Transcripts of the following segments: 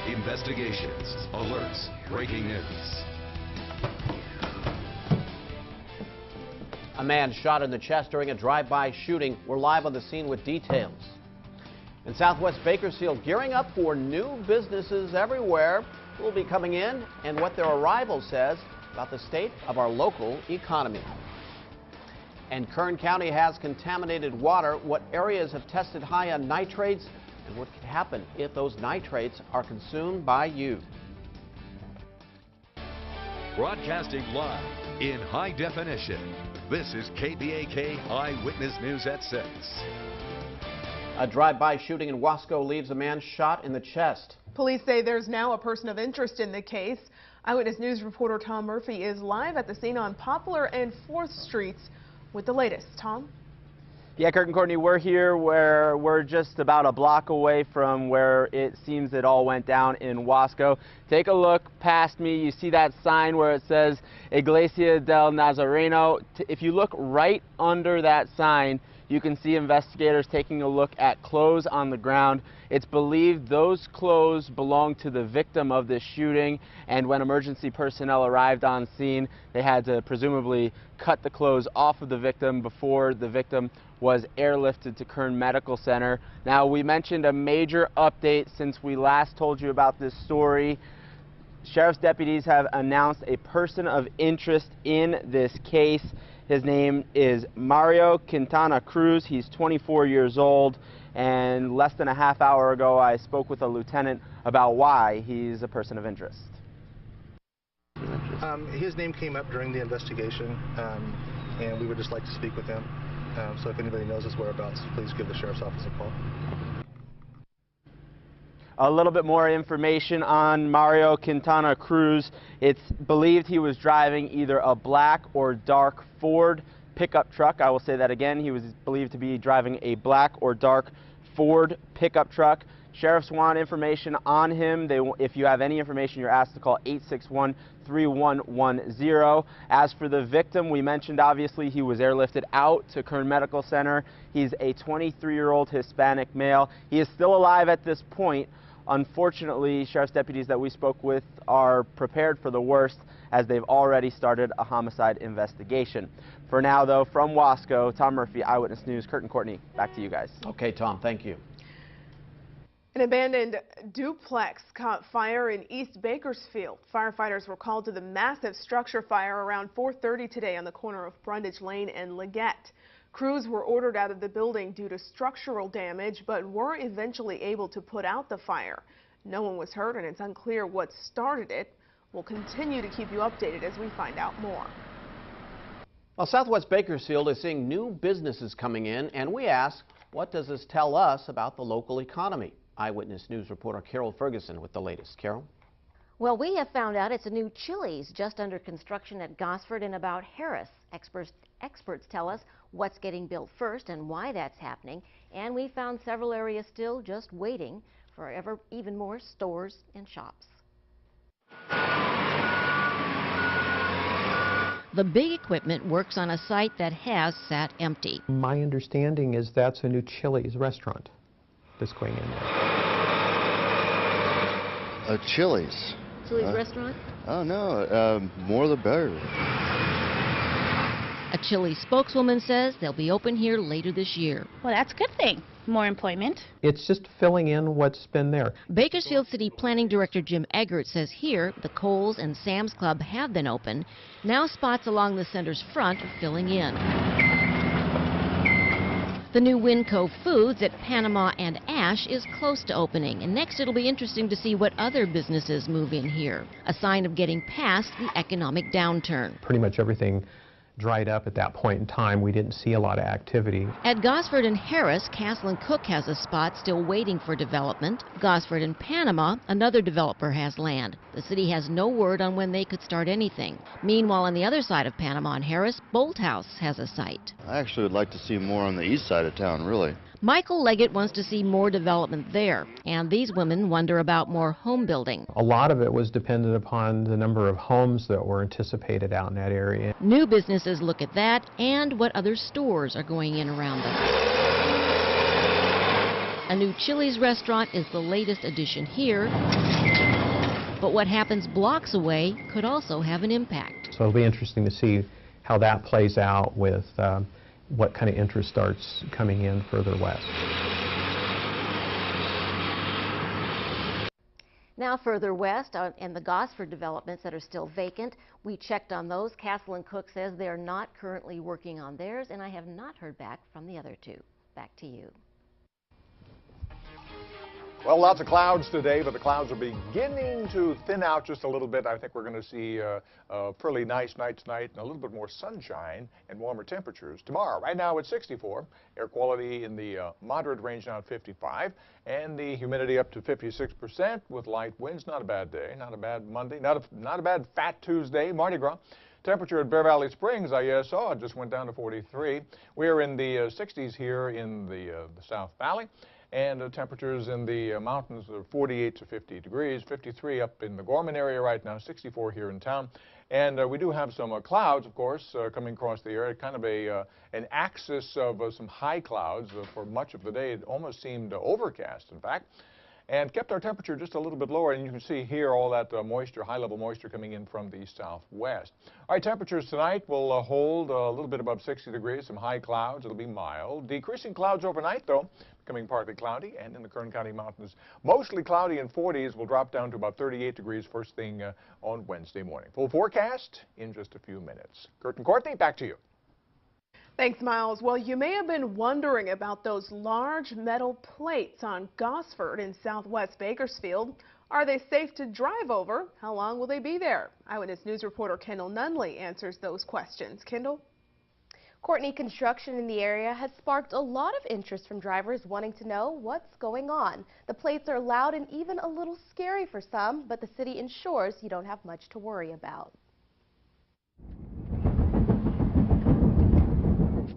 investigations, alerts, breaking news. A man shot in the chest during a drive-by shooting. We're live on the scene with details. In Southwest Bakersfield, gearing up for new businesses everywhere who will be coming in and what their arrival says about the state of our local economy. And Kern County has contaminated water. What areas have tested high on nitrates and what could happen if those nitrates are consumed by you? Broadcasting live in high definition. This is KBAK Eyewitness News at 6. A drive-by shooting in Wasco leaves a man shot in the chest. Police say there's now a person of interest in the case. Eyewitness News reporter Tom Murphy is live at the scene on Poplar and 4th Streets with the latest. Tom? Yeah, Kurt and Courtney, we're here where we're just about a block away from where it seems it all went down in Wasco. Take a look past me. You see that sign where it says Iglesia del Nazareno. If you look right under that sign, you can see investigators taking a look at clothes on the ground. It's believed those clothes belonged to the victim of this shooting, and when emergency personnel arrived on scene, they had to presumably cut the clothes off of the victim before the victim was airlifted to Kern Medical Center. Now, we mentioned a major update since we last told you about this story. Sheriff's deputies have announced a person of interest in this case. His name is Mario Quintana Cruz. He's 24 years old, and less than a half hour ago I spoke with a lieutenant about why he's a person of interest. His name came up during the investigation, and we would just like to speak with him. So if anybody knows his whereabouts, please give the sheriff's office a call. A little bit more information on Mario Quintana Cruz. It's believed he was driving either a black or dark Ford pickup truck. I will say that again. He was believed to be driving a black or dark Ford pickup truck. Sheriffs want information on him. If you have any information, you're asked to call 861-3110. As for the victim, we mentioned obviously he was airlifted out to Kern Medical Center. He's a 23-year-old Hispanic male. He is still alive at this point. Unfortunately, sheriff's deputies that we spoke with are prepared for the worst as they've already started a homicide investigation. For now, though, from Wasco, Tom Murphy, Eyewitness News. Kurt and Courtney, back to you guys. Okay, Tom, thank you. An abandoned duplex caught fire in East Bakersfield. Firefighters were called to the massive structure fire around 4:30 today on the corner of Brundage Lane and Leggett. Crews were ordered out of the building due to structural damage, but were eventually able to put out the fire. No one was hurt, and it's unclear what started it. We'll continue to keep you updated as we find out more. Well, Southwest Bakersfield is seeing new businesses coming in, and we ask, what does this tell us about the local economy? Eyewitness News reporter Carol Ferguson with the latest. Carol? Well, we have found out it's a new Chili's just under construction at Gosford and about Harris. Experts tell us what's getting built first and why that's happening. And we found several areas still just waiting for even more stores and shops. The big equipment works on a site that has sat empty. My understanding is that's a new Chili's restaurant that's going in there. A Chili's? Chili's restaurant? Oh, no. More the better. A Chili's spokeswoman says they'll be open here later this year. Well, that's a good thing. More employment. It's just filling in what's been there. Bakersfield City Planning Director Jim Eggert says here the Kohl's and Sam's Club have been open. Now spots along the center's front are filling in. The new Winco Foods at Panama and Ash is close to opening, and next it'll be interesting to see what other businesses move in here, a sign of getting past the economic downturn. Pretty much everything dried up at that point in time. We didn't see a lot of activity. At Gosford and Harris, Castle & Cook has a spot still waiting for development. Gosford and Panama, another developer has land. The city has no word on when they could start anything. Meanwhile, on the other side of Panama and Harris, Bolt House has a site. I actually would like to see more on the east side of town, really. Michael Leggett wants to see more development there, and these women wonder about more home building. A lot of it was dependent upon the number of homes that were anticipated out in that area. New businesses look at that and what other stores are going in around them. A new Chili's restaurant is the latest addition here, but what happens blocks away could also have an impact. So it'll be interesting to see how that plays out with what kind of interest starts coming in further west. Now further west, in the Gosford developments that are still vacant, we checked on those. Castle & Cook says they're not currently working on theirs, and I have not heard back from the other two. Back to you. Well, lots of clouds today, but the clouds are beginning to thin out just a little bit. I think we're going to see a fairly nice night tonight and a little bit more sunshine and warmer temperatures tomorrow. Right now it's 64. Air quality in the moderate range now at 55. And the humidity up to 56% with light winds. Not a bad day. Not a bad Monday. Not a bad Fat Tuesday. Mardi Gras. Temperature at Bear Valley Springs, I saw it just went down to 43. We're in the 60s here in the South Valley. And temperatures in the mountains are 48 to 50 degrees, 53 up in the Gorman area right now, 64 here in town. And we do have some clouds, of course, coming across the area, kind of an axis of some high clouds for much of the day. It almost seemed overcast, in fact, and kept our temperature just a little bit lower. And you can see here all that moisture, high-level moisture coming in from the southwest. All right, temperatures tonight will hold a little bit above 60 degrees, some high clouds. It'll be mild. Decreasing clouds overnight, though, becoming partly cloudy, and in the Kern County mountains, mostly cloudy in 40s. Will drop down to about 38 degrees first thing on Wednesday morning. Full forecast in just a few minutes. Kurt and Courtney, back to you. Thanks, Miles. Well, you may have been wondering about those large metal plates on Gosford in southwest Bakersfield. Are they safe to drive over? How long will they be there? Eyewitness News reporter Kendall Nunley answers those questions. Kendall? Courtney, construction in the area has sparked a lot of interest from drivers wanting to know what's going on. The plates are loud and even a little scary for some, but the city ensures you don't have much to worry about.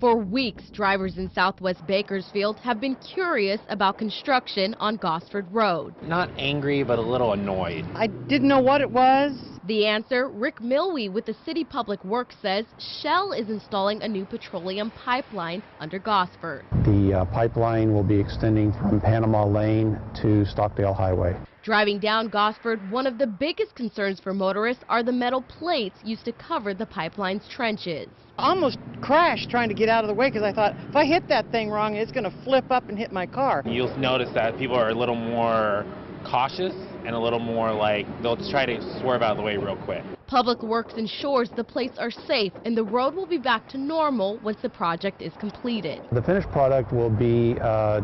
For weeks, drivers in southwest Bakersfield have been curious about construction on Gosford Road. Not angry, but a little annoyed. I didn't know what it was. The answer, Rick Milwee with the City Public Works says Shell is installing a new petroleum pipeline under Gosford. The pipeline will be extending from Panama Lane to Stockdale Highway. Driving down Gosford, one of the biggest concerns for motorists are the metal plates used to cover the pipeline's trenches. I almost crashed trying to get out of the way because I thought if I hit that thing wrong, it's going to flip up and hit my car. You'll notice that people are a little more cautious and a little more like they'll try to swerve out of the way real quick. Public Works ensures the plates are safe and the road will be back to normal once the project is completed. The finished product will be a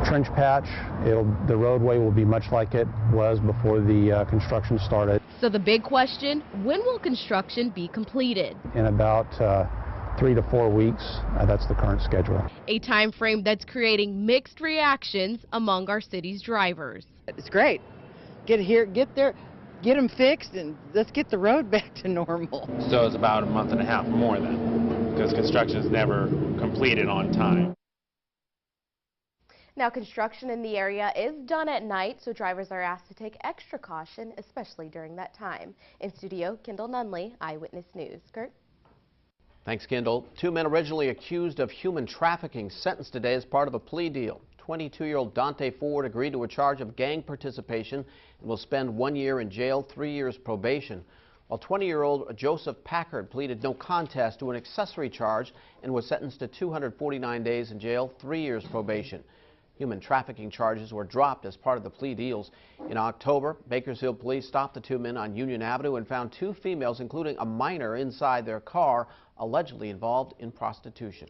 trench patch. The roadway will be much like it was before the construction started. So the big question, when will construction be completed? In about 3 to 4 weeks. That's the current schedule. A time frame that's creating mixed reactions among our city's drivers. It's great. Get here, get there, get them fixed, and let's get the road back to normal. So it's about a month and a half more then, because construction is never completed on time. Now, construction in the area is done at night, so drivers are asked to take extra caution, especially during that time. In studio, Kendall Nunley, Eyewitness News. Kurt? Thanks, Kendall. 2 men originally accused of human trafficking sentenced today as part of a plea deal. 22-year-old Dante Ford agreed to a charge of gang participation and will spend 1 year in jail, 3 years probation, while 20-year-old Joseph Packard pleaded no contest to an accessory charge and was sentenced to 249 days in jail, 3 years probation. Human trafficking charges were dropped as part of the plea deals. In October, Bakersfield police stopped the 2 men on Union Avenue and found 2 females, including a minor, inside their car, allegedly involved in prostitution.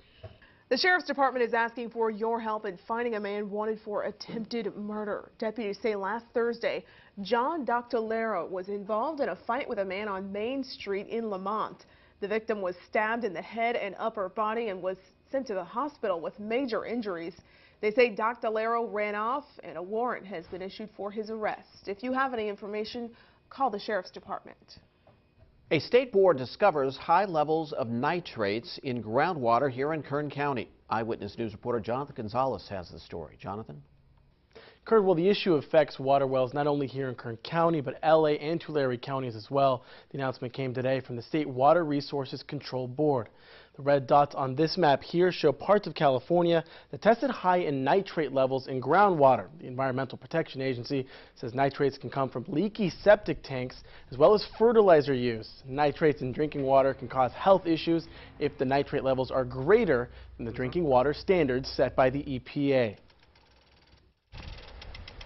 The Sheriff's Department is asking for your help in finding a man wanted for attempted murder. Deputies say last Thursday, John Doctolero was involved in a fight with a man on Main Street in Lamont. The victim was stabbed in the head and upper body and was sent to the hospital with major injuries. They say Doctolero ran off and a warrant has been issued for his arrest. If you have any information, call the Sheriff's Department. A state board discovers high levels of nitrates in groundwater here in Kern County. Eyewitness News reporter Jonathan Gonzalez has the story. Jonathan? Kurt, well, the issue affects water wells not only here in Kern County, but LA and Tulare counties as well. The announcement came today from the State Water Resources Control Board. The red dots on this map here show parts of California that tested high in nitrate levels in groundwater. The Environmental Protection Agency says nitrates can come from leaky septic tanks as well as fertilizer use. Nitrates in drinking water can cause health issues if the nitrate levels are greater than the drinking water standards set by the EPA.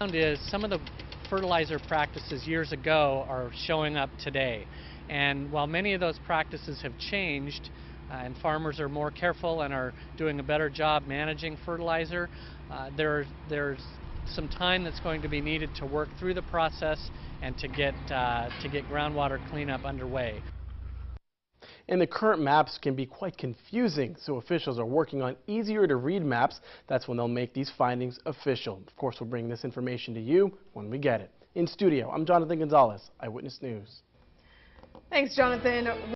Is some of the fertilizer practices years ago are showing up today. And while many of those practices have changed and farmers are more careful and are doing a better job managing fertilizer, there's some time that's going to be needed to work through the process and to get groundwater cleanup underway. And the current maps can be quite confusing, so officials are working on easier to read maps. That's when they'll make these findings official. Of course, we'll bring this information to you when we get it. In studio, I'm Jonathan Gonzalez, Eyewitness News. Thanks, Jonathan.